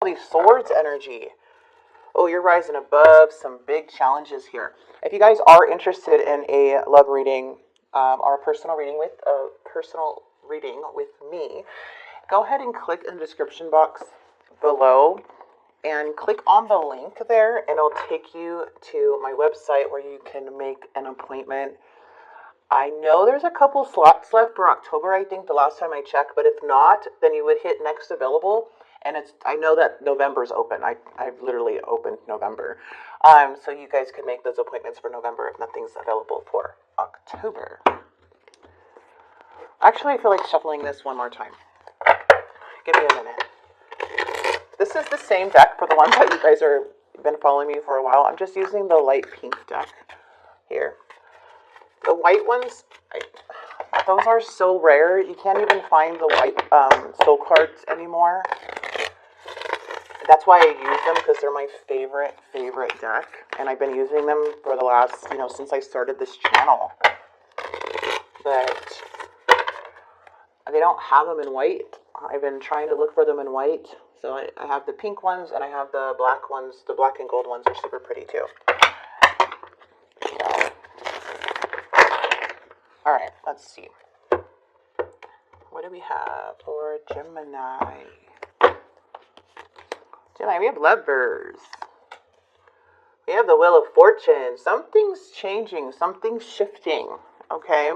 These swords energy. Oh, you're rising above some big challenges here. If you guys are interested in a love reading or a personal reading with me, go ahead and click in the description box below and click on the link there, and it'll take you to my website where you can make an appointment. I know there's a couple slots left for October, I think, the last time I checked, but if not, then you would hit next available. And I know that November's open. I've literally opened November. So you guys can make those appointments for November if nothing's available for October. Actually, I feel like shuffling this one more time. Give me a minute. This is the same deck for the ones that you guys are been following me for a while. I'm just using the light pink deck here. The white ones, those are so rare. You can't even find the white soul cards anymore. That's why I use them, because they're my favorite deck. And I've been using them for the last, since I started this channel. But they don't have them in white. I've been trying to look for them in white. So I have the pink ones and I have the black ones. The black and gold ones are super pretty too. Alright, let's see. What do we have for Gemini? Gemini, we have lovers. We have the Wheel of Fortune. Something's changing. Something's shifting. Okay?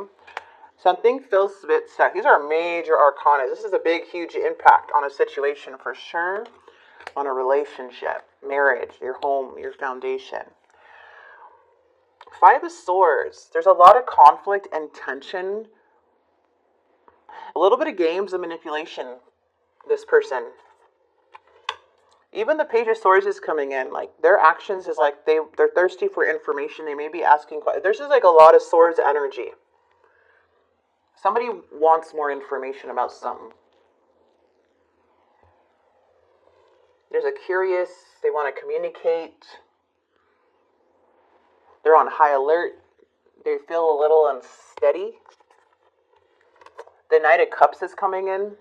Something feels a bit stuck. These are major arcana. This is a big, huge impact on a situation for sure. On a relationship, marriage, your home, your foundation. Five of Swords. There's a lot of conflict and tension. A little bit of games and manipulation. This person. Even the Page of Swords is coming in. Like, their actions is like they're thirsty for information. They may be asking questions. There's just like a lot of Swords energy. Somebody wants more information about something. There's a curious, they want to communicate. They're on high alert. They feel a little unsteady. The Knight of Cups is coming in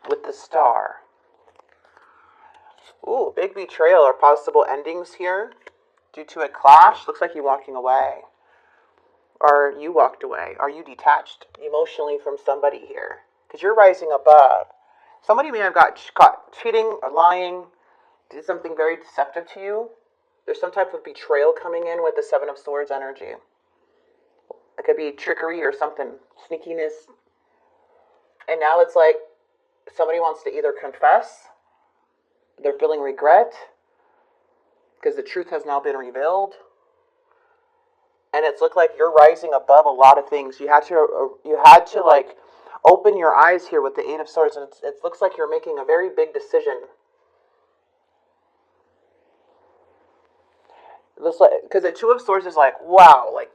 with the Star. Ooh, big betrayal or possible endings here due to a clash. Looks like you're walking away. Or you walked away. Are you detached emotionally from somebody here? Because you're rising above. Somebody may have got caught cheating or lying, did something very deceptive to you. There's some type of betrayal coming in with the Seven of Swords energy. It could be trickery or something, sneakiness. And now it's like somebody wants to either confess, they're feeling regret, because the truth has now been revealed. And it's looked like you're rising above a lot of things. You had to like open your eyes here with the Eight of Swords, and it looks like you're making a very big decision. Because the Two of Swords is like, wow, like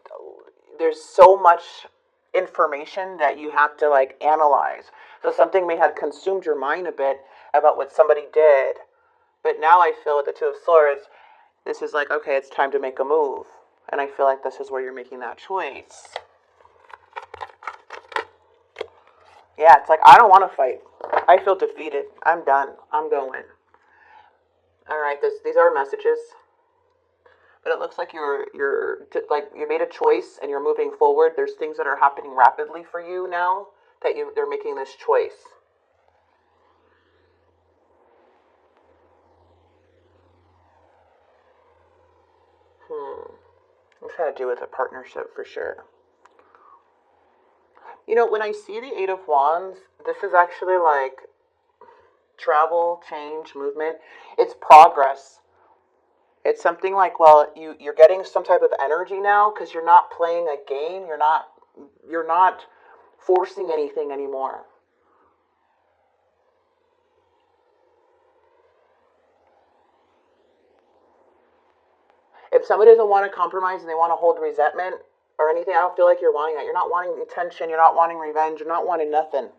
there's so much information that you have to like analyze. So something may have consumed your mind a bit about what somebody did. But now I feel with the Two of Swords, this is like, okay, it's time to make a move. And I feel like this is where you're making that choice. Yeah, it's like, I don't want to fight. I feel defeated. I'm done. I'm going. Alright, these are messages. But it looks like you made a choice and you're moving forward. There's things that are happening rapidly for you now that they're making this choice. It's got to do with a partnership for sure. When I see the Eight of Wands, this is actually like travel, change, movement. It's progress. It's something like, well, you're getting some type of energy now because you're not playing a game. You're not forcing anything anymore. If somebody doesn't want to compromise and they want to hold resentment or anything, I don't feel like you're wanting that. You're not wanting attention. You're not wanting revenge. You're not wanting nothing.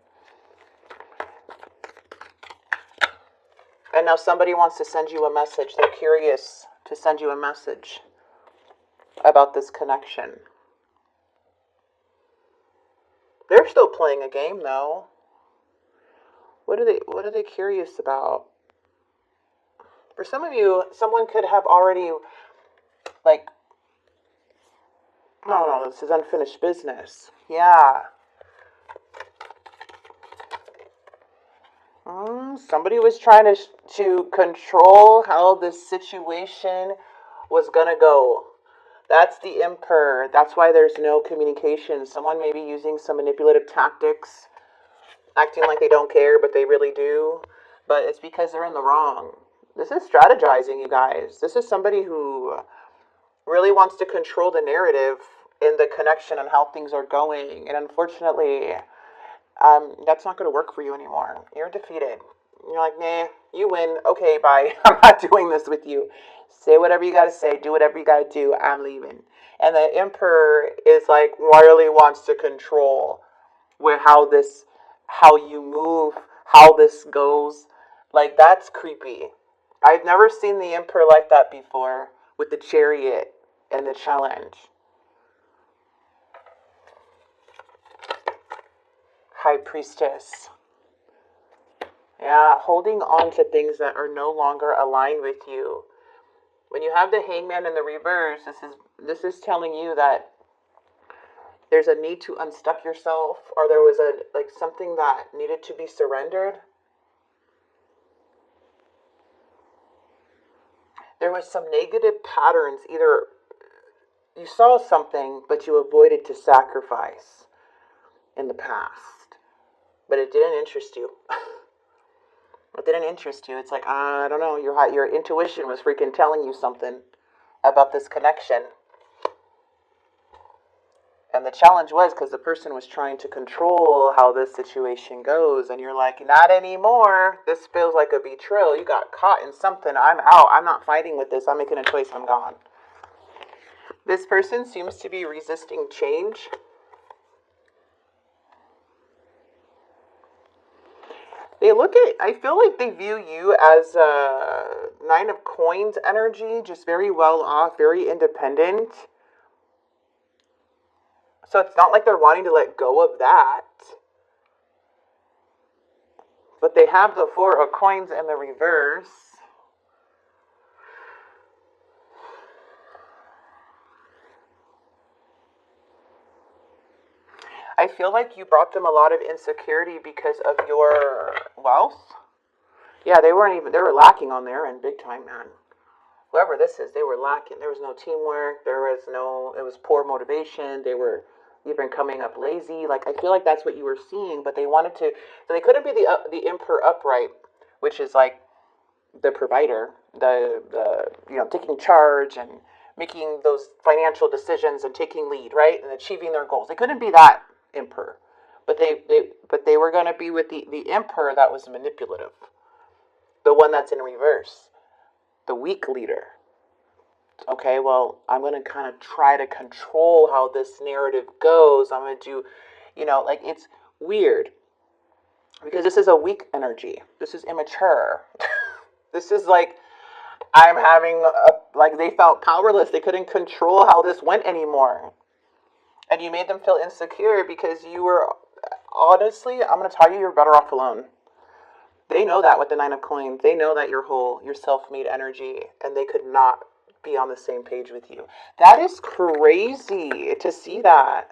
And now somebody wants to send you a message. They're curious to send you a message about this connection. They're still playing a game though. What are they curious about? For some of you, someone could have already, like, no, this is unfinished business. Yeah. Somebody was trying to control how this situation was going to go. That's the Emperor. That's why there's no communication. Someone may be using some manipulative tactics, acting like they don't care, but they really do. But it's because they're in the wrong. This is strategizing, you guys. This is somebody who really wants to control the narrative in the connection and how things are going. And unfortunately, that's not going to work for you anymore. You're defeated. You're like, nah, you win. Okay, bye. I'm not doing this with you. Say whatever you got to say. Do whatever you got to do. I'm leaving. And the Emperor is like, really wants to control how you move, how this goes. Like, that's creepy. I've never seen the Emperor like that before with the Chariot and the challenge. High Priestess. Yeah, holding on to things that are no longer aligned with you. When you have the Hangman in the reverse, this is telling you that there's a need to unstuck yourself, or there was something that needed to be surrendered. There was some negative patterns. Either you saw something, but you avoided to sacrifice in the past, but it didn't interest you. It didn't interest you. It's like, I don't know, your intuition was freaking telling you something about this connection. And the challenge was because the person was trying to control how this situation goes. And you're like, not anymore. This feels like a betrayal. You got caught in something. I'm out. I'm not fighting with this. I'm making a choice. I'm gone. This person seems to be resisting change. I feel like they view you as a Nine of Coins energy, just very well off, very independent. So it's not like they're wanting to let go of that. But they have the Four of Coins in the reverse. I feel like you brought them a lot of insecurity because of your wealth. Yeah, they were lacking on their end big time, man. Whoever this is, they were lacking. There was no teamwork. It was poor motivation. They were even coming up lazy. Like, I feel like that's what you were seeing, but so they couldn't be the Emperor upright, which is like the provider, taking charge and making those financial decisions and taking lead, right? And achieving their goals. They couldn't be that Emperor. But they were going to be with the Emperor that was manipulative. The one that's in reverse. The weak leader. Okay, well, I'm going to kind of try to control how this narrative goes. I'm going to do, it's weird. Because this is a weak energy. This is immature. This is like, they felt powerless. They couldn't control how this went anymore. And you made them feel insecure because you were, honestly, I'm going to tell you, you're better off alone. They know that with the Nine of Coins. They know that you're whole, you're self-made energy, and they could not be on the same page with you. That is crazy to see that.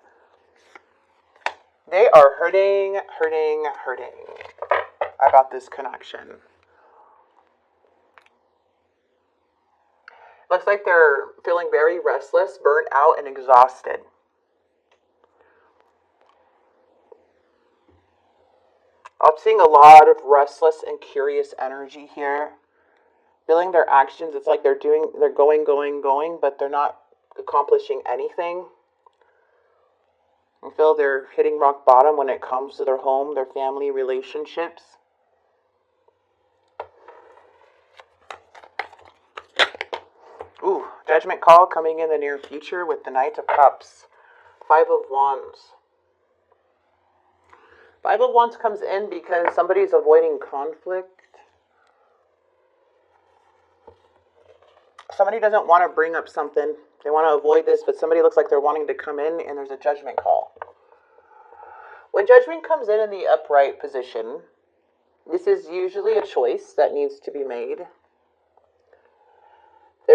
They are hurting about this connection. Looks like they're feeling very restless, burnt out, and exhausted. I'm seeing a lot of restless and curious energy here. Feeling their actions, it's like they're going, but they're not accomplishing anything. I feel they're hitting rock bottom when it comes to their home, their family, relationships. Ooh, judgment call coming in the near future with the Knight of Cups. Five of Wands. Five of Wands comes in because somebody's avoiding conflict. Somebody doesn't want to bring up something. They want to avoid this, but somebody looks like they're wanting to come in, and there's a judgment call. When judgment comes in the upright position, this is usually a choice that needs to be made.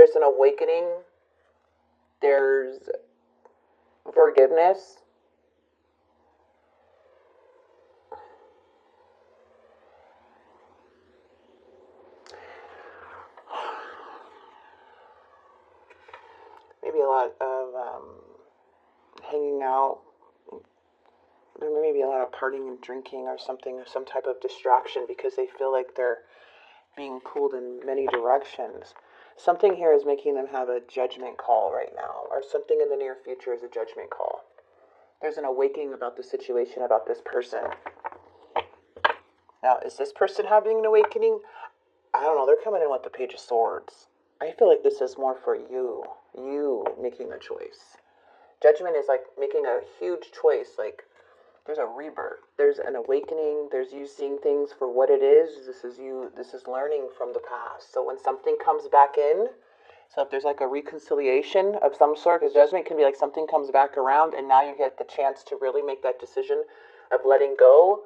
There's an awakening. There's forgiveness. Maybe a lot of hanging out. There may be a lot of partying and drinking or something, some type of distraction because they feel like they're being pulled in many directions. Something here is making them have a judgment call right now, or something in the near future is a judgment call. There's an awakening about the situation, about this person. Now, is this person having an awakening? I don't know. They're coming in with the Page of Swords. I feel like this is more for you making a choice. Judgment is like making a huge choice. Like, there's a rebirth. There's an awakening. There's you seeing things for what it is. This is learning from the past. So when something comes back in, so if there's like a reconciliation of some sort, because judgment can be like something comes back around and now you get the chance to really make that decision of letting go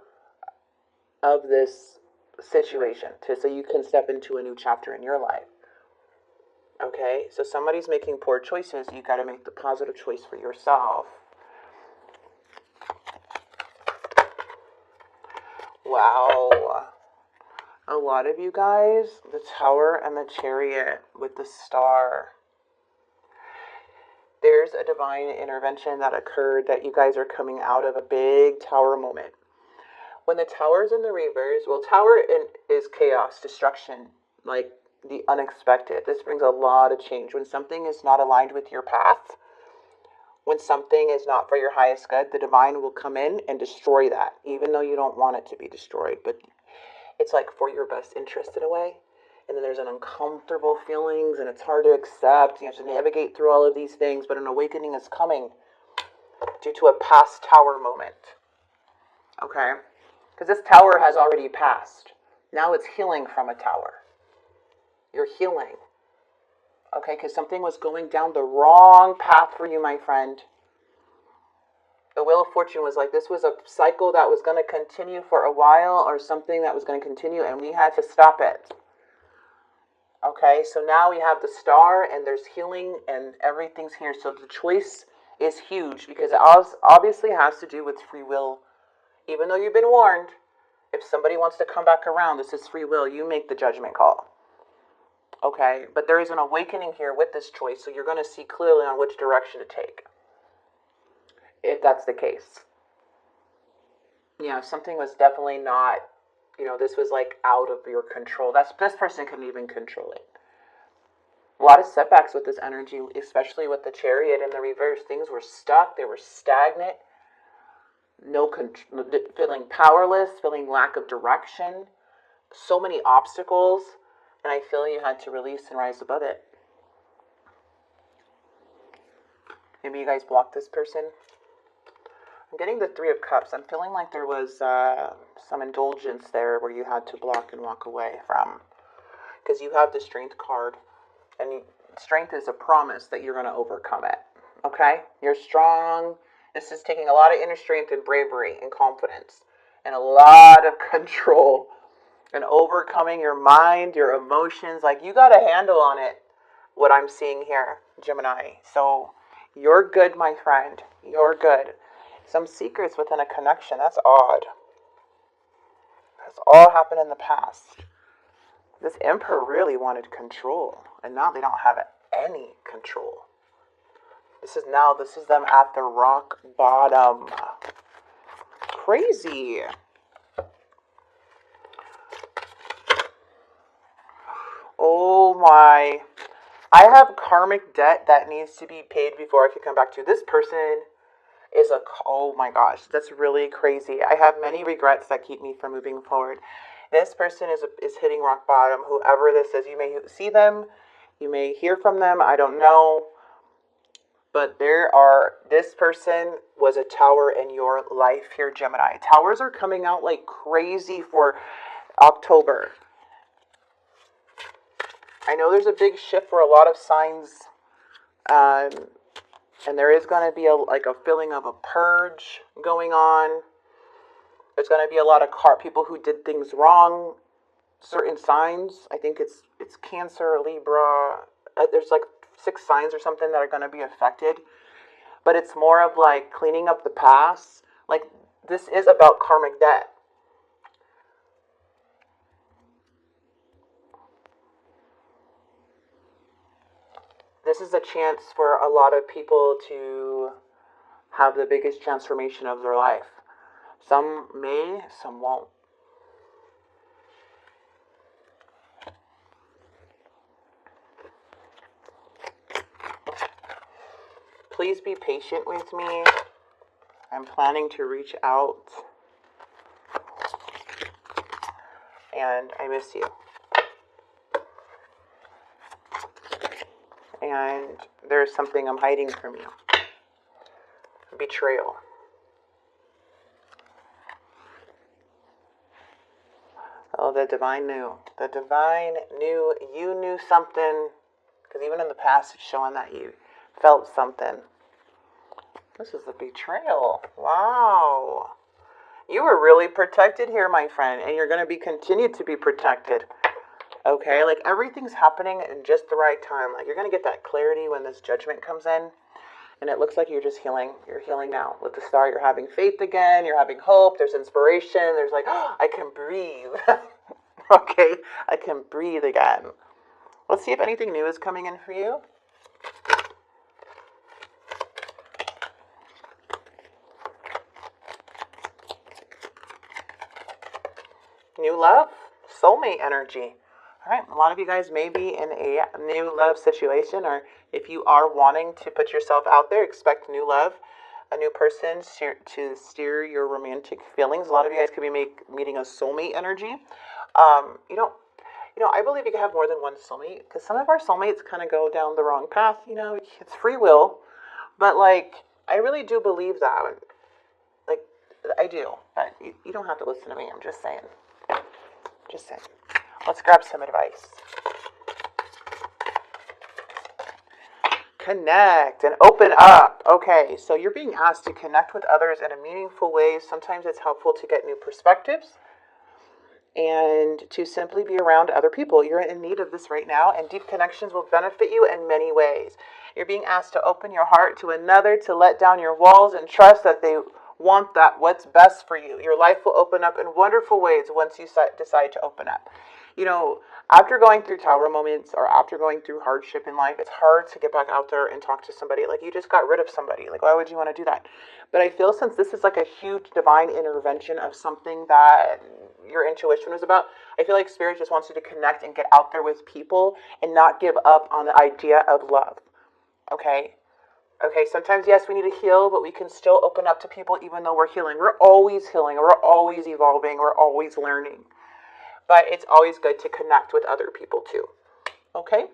of this situation so you can step into a new chapter in your life. Okay, so somebody's making poor choices. You got to make the positive choice for yourself. Wow. A lot of you guys, the Tower and the Chariot with the Star. There's a divine intervention that occurred that you guys are coming out of a big Tower moment. When the Tower's in the reverse, well, Tower is chaos, destruction, like the unexpected. This brings a lot of change. When something is not aligned with your path, when something is not for your highest good, the divine will come in and destroy that, even though you don't want it to be destroyed. But it's like for your best interest in a way. And then there's an uncomfortable feelings, and it's hard to accept. You have to navigate through all of these things, but an awakening is coming due to a past Tower moment. Okay? Because this Tower has already passed. Now it's healing from a Tower. You're healing. Okay, because something was going down the wrong path for you, my friend. The Wheel of Fortune was like, this was a cycle that was going to continue for a while, or something that was going to continue, and we had to stop it. Okay, so now we have the Star, and there's healing, and everything's here. So the choice is huge, because it obviously has to do with free will. Even though you've been warned, if somebody wants to come back around, this is free will. You make the judgment call. Okay, but there is an awakening here with this choice, so you're going to see clearly on which direction to take, if that's the case. Yeah, something was definitely not, this was like out of your control. This person couldn't even control it. A lot of setbacks with this energy, especially with the Chariot in the reverse. Things were stuck, they were stagnant, feeling powerless, feeling lack of direction, so many obstacles. And I feel you had to release and rise above it. Maybe you guys blocked this person. I'm getting the Three of Cups. I'm feeling like there was some indulgence there where you had to block and walk away from. Because you have the Strength card. And strength is a promise that you're going to overcome it. Okay? You're strong. This is taking a lot of inner strength and bravery and confidence. And a lot of control. And overcoming your mind, your emotions. Like, you got a handle on it, what I'm seeing here, Gemini. So, you're good, my friend. You're good. Some secrets within a connection. That's odd. That's all happened in the past. This Emperor really wanted control. And now they don't have any control. This is them at the rock bottom. Crazy. Oh my. I have karmic debt that needs to be paid before I can come back to you. This person is oh my gosh, that's really crazy. I have many regrets that keep me from moving forward. This person is hitting rock bottom. Whoever this is, you may see them, you may hear from them, I don't know. But this person was a Tower in your life here, Gemini. Towers are coming out like crazy for October. I know there's a big shift for a lot of signs, and there is going to be a feeling of a purge going on. There's going to be a lot of people who did things wrong, certain signs. I think it's Cancer, Libra, there's like 6 signs or something that are going to be affected. But it's more of like cleaning up the past. Like, this is about karmic debt. This is a chance for a lot of people to have the biggest transformation of their life. Some may, some won't. Please be patient with me. I'm planning to reach out. And I miss you. And there's something I'm hiding from you. Betrayal. Oh, the divine knew. The divine knew you knew something. Because even in the past, it's showing that you felt something. This is the betrayal. Wow. You were really protected here, my friend. And you're going to be continued to be protected. Okay? Like, everything's happening in just the right time. Like, you're going to get that clarity when this judgment comes in. And it looks like you're just healing. You're healing now. With the star, you're having faith again. You're having hope. There's inspiration. There's like, oh, I can breathe. Okay? I can breathe again. Let's see if anything new is coming in for you. New love, soulmate energy. All right, a lot of you guys may be in a new love situation, or if you are wanting to put yourself out there, expect new love, a new person to steer your romantic feelings. A lot of you guys could be meeting a soulmate energy. I believe you can have more than one soulmate, because some of our soulmates kind of go down the wrong path. It's free will, but like, I really do believe that. Like, I do, but you don't have to listen to me. I'm just saying. Just saying. Let's grab some advice. Connect and open up. Okay, so you're being asked to connect with others in a meaningful way. Sometimes it's helpful to get new perspectives and to simply be around other people. You're in need of this right now, and deep connections will benefit you in many ways. You're being asked to open your heart to another, to let down your walls and trust that they want what's best for you. Your life will open up in wonderful ways once you decide to open up. After going through tower moments or after going through hardship in life, it's hard to get back out there and talk to somebody. Like, you just got rid of somebody. Like, why would you want to do that? But I feel since this is like a huge divine intervention of something that your intuition was about, I feel like Spirit just wants you to connect and get out there with people and not give up on the idea of love. Okay, sometimes, yes, we need to heal, but we can still open up to people even though we're healing. We're always healing. We're always evolving. We're always learning. But it's always good to connect with other people too. Okay?